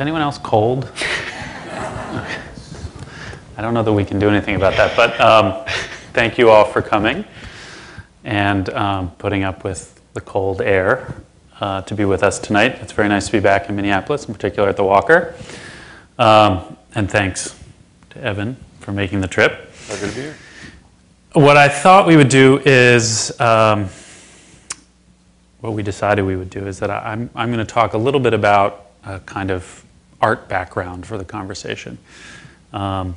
Is anyone else cold? I don't know that we can do anything about that, but thank you all for coming and putting up with the cold air to be with us tonight. It's very nice to be back in Minneapolis, in particular at the Walker. And thanks to Evan for making the trip. Pleasure to be here. What I thought we would do is, what we decided we would do is that I'm going to talk a little bit about a kind of art background for the conversation, and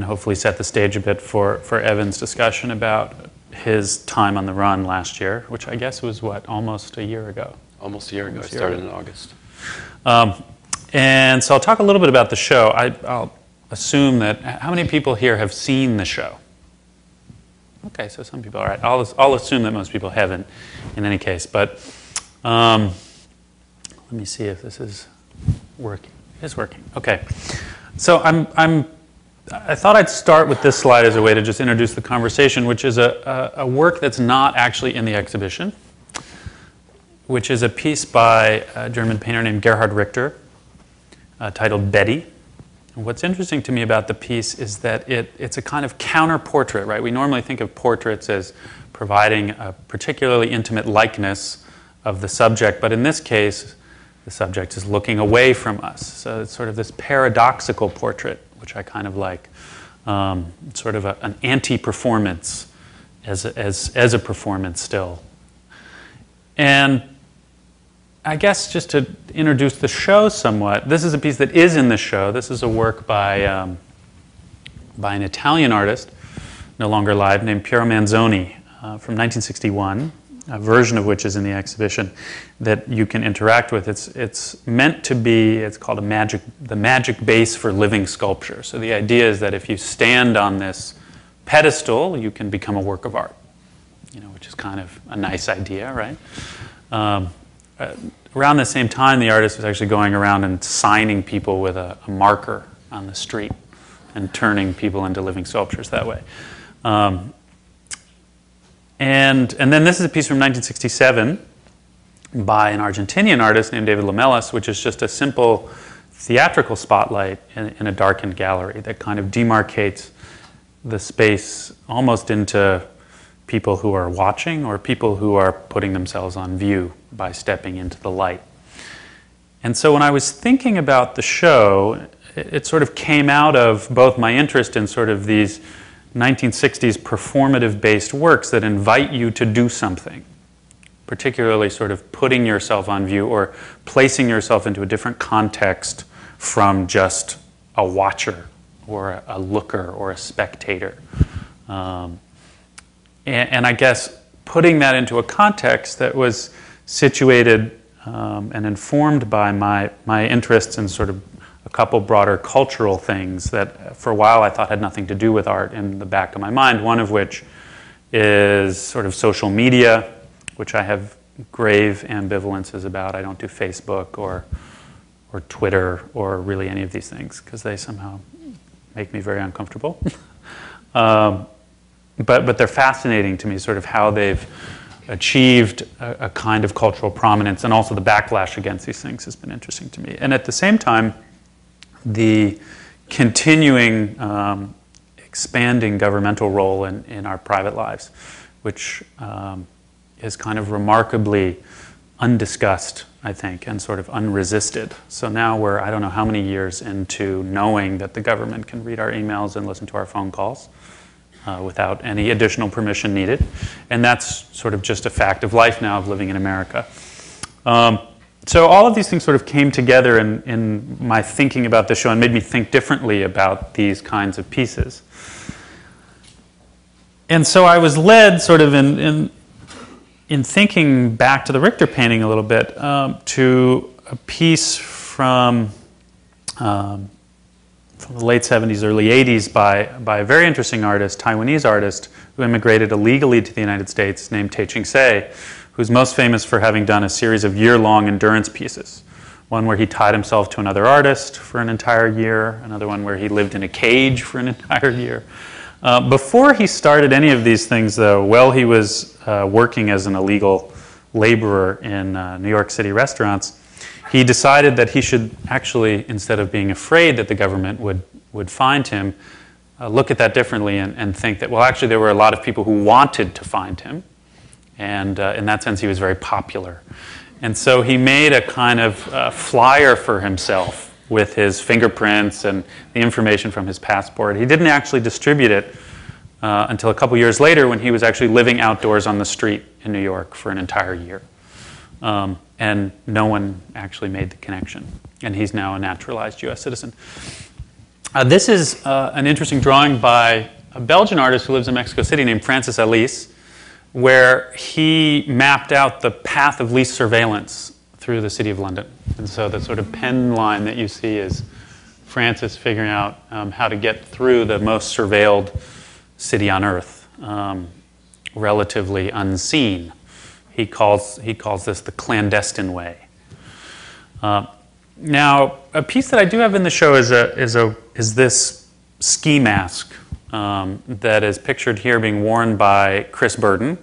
hopefully set the stage a bit for Evan's discussion about his time on the run last year, which I guess was, what, almost a year ago? Almost a year ago. I started in August. And so I'll talk a little bit about the show. I'll assume that, how many people here have seen the show? Okay, so some people, all right. I'll assume that most people haven't in any case, but let me see if this is working. It is working, okay. So I thought I'd start with this slide as a way to just introduce the conversation, which is a work that's not actually in the exhibition, which is a piece by a German painter named Gerhard Richter titled Betty. And what's interesting to me about the piece is that it's a kind of counter-portrait, right? We normally think of portraits as providing a particularly intimate likeness of the subject, but in this case, the subject is looking away from us. So it's sort of this paradoxical portrait, which I kind of like, sort of an anti-performance as a performance still. And I guess just to introduce the show somewhat, this is a piece that is in the show. This is a work by an Italian artist, no longer alive, named Piero Manzoni from 1961, a version of which is in the exhibition that you can interact with. It's meant to be, it's called the magic base for living sculpture. So the idea is that if you stand on this pedestal, you can become a work of art, which is kind of a nice idea, right? Around the same time, the artist was actually going around and signing people with a marker on the street and turning people into living sculptures that way. And then this is a piece from 1967 by an Argentinian artist named David Lamelas, which is just a simple theatrical spotlight in a darkened gallery that kind of demarcates the space almost into people who are watching or people who are putting themselves on view by stepping into the light. And so when I was thinking about the show, it sort of came out of both my interest in sort of these 1960s performative-based works that invite you to do something, particularly sort of putting yourself on view or placing yourself into a different context from just a watcher or a looker or a spectator. And I guess putting that into a context that was situated and informed by my interests in sort of a couple broader cultural things that for a while I thought had nothing to do with art in the back of my mind, one of which is sort of social media, which I have grave ambivalences about. I don't do Facebook or Twitter or really any of these things because they somehow make me very uncomfortable. But they're fascinating to me, sort of how they've achieved a kind of cultural prominence, and also the backlash against these things has been interesting to me. And at the same time, the continuing expanding governmental role in our private lives, which is kind of remarkably undiscussed, I think, and sort of unresisted. So now we're, I don't know how many years into knowing that the government can read our emails and listen to our phone calls without any additional permission needed. And that's sort of just a fact of life now of living in America. So all of these things sort of came together in my thinking about the show and made me think differently about these kinds of pieces. And so I was led sort of in thinking back to the Richter painting a little bit to a piece from the late 70s, early 80s by a very interesting artist, Taiwanese artist, who immigrated illegally to the United States named Tae-Ching Se, who's most famous for having done a series of year-long endurance pieces. One where he tied himself to another artist for an entire year, another one where he lived in a cage for an entire year. Before he started any of these things, though, while he was working as an illegal laborer in New York City restaurants, he decided that he should actually, instead of being afraid that the government would find him, look at that differently and think that, well, actually there were a lot of people who wanted to find him. And in that sense, he was very popular. And so he made a kind of flyer for himself with his fingerprints and the information from his passport. He didn't actually distribute it until a couple years later when he was actually living outdoors on the street in New York for an entire year. And no one actually made the connection. And he's now a naturalized U.S. citizen. This is an interesting drawing by a Belgian artist who lives in Mexico City named Francis Alice, where he mapped out the path of least surveillance through the city of London. And so the sort of pen line that you see is Francis figuring out how to get through the most surveilled city on earth, relatively unseen. He calls this the clandestine way. Now, a piece that I do have in the show is this ski mask that is pictured here being worn by Chris Burden,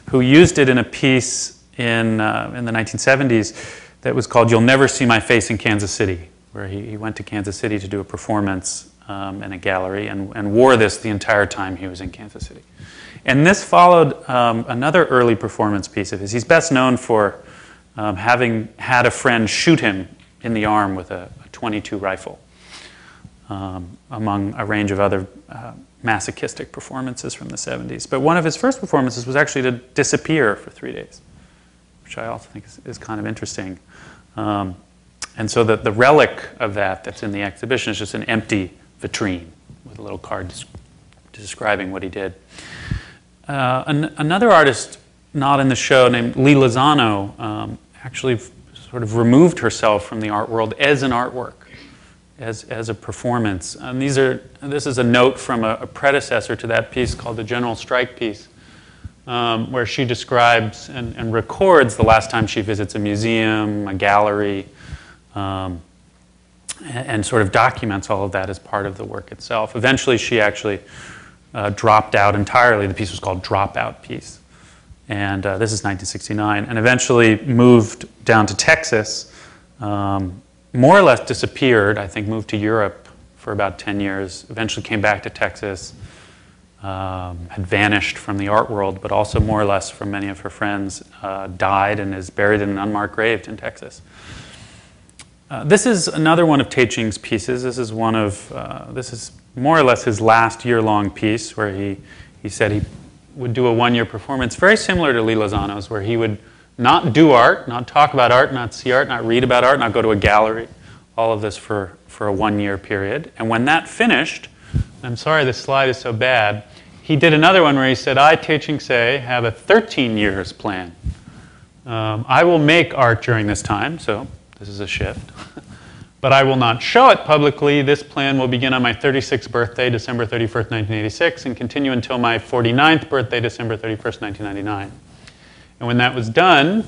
who used it in a piece in the 1970s that was called "You'll Never See My Face in Kansas City," where he went to Kansas City to do a performance in a gallery and wore this the entire time he was in Kansas City. And this followed another early performance piece of his. He's best known for having had a friend shoot him in the arm with a .22 rifle, among a range of other masochistic performances from the 70s. But one of his first performances was actually to disappear for 3 days, which I also think is kind of interesting. And so the relic of that's in the exhibition is just an empty vitrine with a little card describing what he did. Another artist not in the show named Lee Lozano actually sort of removed herself from the art world as an artwork, as a performance. And this is a note from a predecessor to that piece called the General Strike piece, where she describes and records the last time she visits a museum, a gallery, and sort of documents all of that as part of the work itself. Eventually she actually dropped out entirely. The piece was called Dropout Piece. And this is 1969, and eventually moved down to Texas, more or less disappeared, I think moved to Europe for about 10 years, eventually came back to Texas, had vanished from the art world, but also more or less from many of her friends, died and is buried in an unmarked grave in Texas. This is another one of Tei-Ching's pieces. This is this is more or less his last year-long piece, where he said he would do a one-year performance, very similar to Lee Lozano's, where he would not do art, not talk about art, not see art, not read about art, not go to a gallery, all of this for a one-year period. And when that finished, I'm sorry this slide is so bad, he did another one where he said, I, Tei-Ching Hsieh, have a 13 years plan. I will make art during this time, so this is a shift. But I will not show it publicly. This plan will begin on my 36th birthday, December 31st, 1986, and continue until my 49th birthday, December 31st, 1999. And when that was done,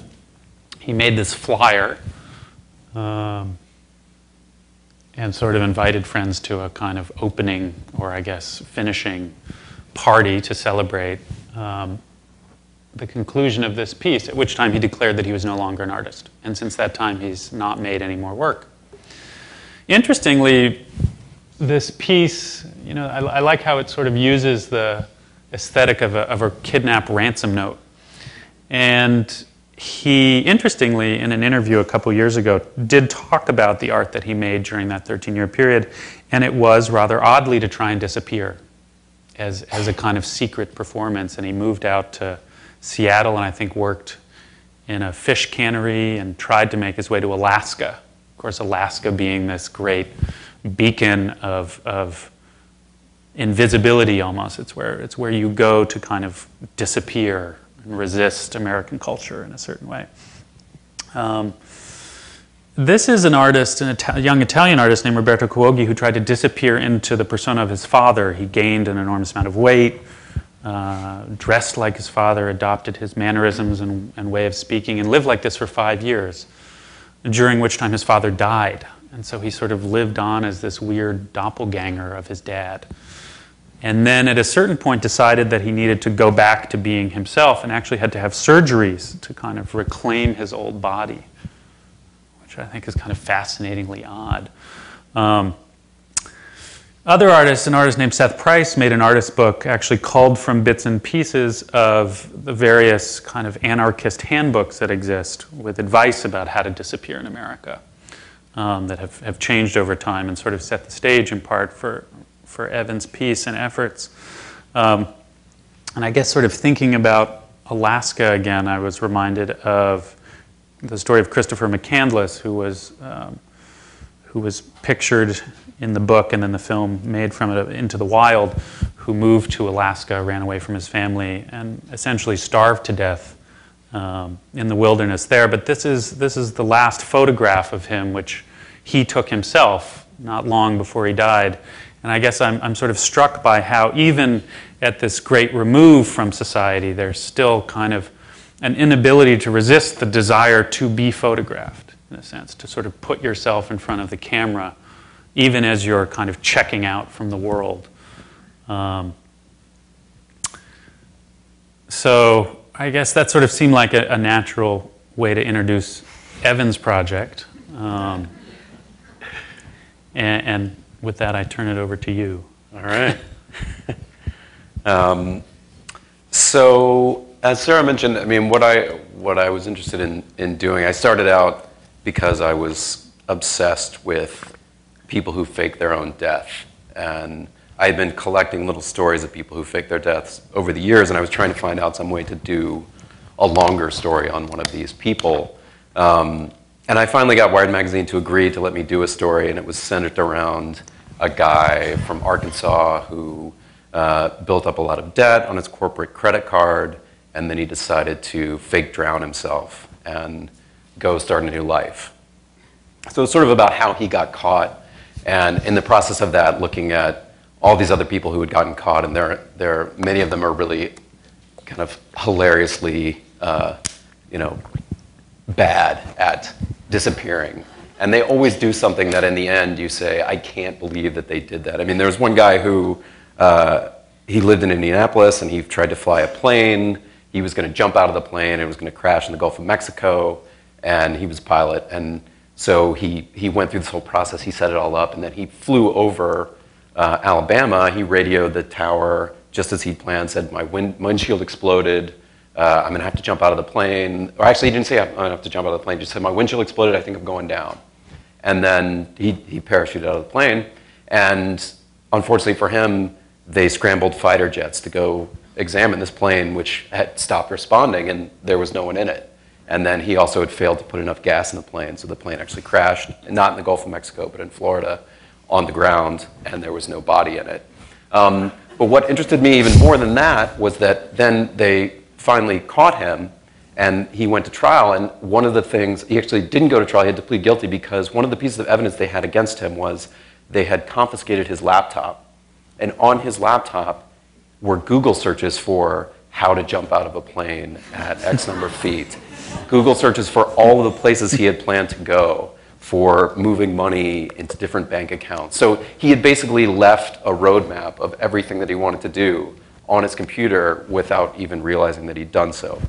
he made this flyer and sort of invited friends to a kind of opening, or I guess finishing party to celebrate the conclusion of this piece, at which time he declared that he was no longer an artist. And since that time, he's not made any more work. Interestingly, this piece, I like how it sort of uses the aesthetic of a kidnap ransom note. And he, interestingly, in an interview a couple years ago, did talk about the art that he made during that 13-year period, and it was rather oddly to try and disappear as a kind of secret performance. And he moved out to Seattle and I think worked in a fish cannery and tried to make his way to Alaska. Of course, Alaska being this great beacon of invisibility almost. It's where you go to kind of disappear and resist American culture in a certain way. This is an artist, a young Italian artist named Roberto Cuoghi, who tried to disappear into the persona of his father. He gained an enormous amount of weight, dressed like his father, adopted his mannerisms and way of speaking, and lived like this for 5 years, during which time his father died. And so he sort of lived on as this weird doppelganger of his dad. And then at a certain point decided that he needed to go back to being himself and actually had to have surgeries to kind of reclaim his old body, which I think is kind of fascinatingly odd. Other artists, an artist named Seth Price made an artist book actually culled from bits and pieces of the various kind of anarchist handbooks that exist with advice about how to disappear in America that have changed over time and sort of set the stage in part for Evan's piece and efforts. And I guess sort of thinking about Alaska again, I was reminded of the story of Christopher McCandless, who was pictured in the book and then the film made from it, Into the Wild, who moved to Alaska, ran away from his family, and essentially starved to death in the wilderness there. But this is the last photograph of him, which he took himself not long before he died. And I guess I'm sort of struck by how even at this great remove from society, there's still kind of an inability to resist the desire to be photographed, in a sense, to sort of put yourself in front of the camera, even as you're kind of checking out from the world. So I guess that sort of seemed like a natural way to introduce Evan's project. And with that, I turn it over to you. All right. So as Sarah mentioned, I mean, what I was interested in doing, I started out because I was obsessed with people who fake their own death. And I had been collecting little stories of people who fake their deaths over the years, and I was trying to find out some way to do a longer story on one of these people. And I finally got Wired Magazine to agree to let me do a story, and it was centered around a guy from Arkansas who built up a lot of debt on his corporate credit card, and then he decided to fake drown himself and go start a new life. So it's sort of about how he got caught, and in the process of that, looking at all these other people who had gotten caught, and many of them are really kind of hilariously, bad at disappearing. And they always do something that in the end you say, I can't believe that they did that. I mean, there was one guy who, he lived in Indianapolis and he tried to fly a plane. He was going to jump out of the plane and it was going to crash in the Gulf of Mexico, and he was a pilot. And so he went through this whole process, he set it all up, and then he flew over Alabama. He radioed the tower just as he'd planned, said, my windshield exploded, I'm going to have to jump out of the plane. Or actually, he didn't say I'm going to have to jump out of the plane, he just said, my windshield exploded, I think I'm going down. And then he parachuted out of the plane, and unfortunately for him, they scrambled fighter jets to go examine this plane, which had stopped responding, and there was no one in it. And then he also had failed to put enough gas in the plane, so the plane actually crashed, not in the Gulf of Mexico, but in Florida, on the ground, and there was no body in it. But what interested me even more than that was that then they finally caught him, and he went to trial, and one of the things, he actually didn't go to trial, he had to plead guilty because one of the pieces of evidence they had against him was they had confiscated his laptop. And on his laptop were Google searches for how to jump out of a plane at X number of feet. Google searches for all of the places he had planned to go, for moving money into different bank accounts. So he had basically left a roadmap of everything that he wanted to do on his computer without even realizing that he'd done so.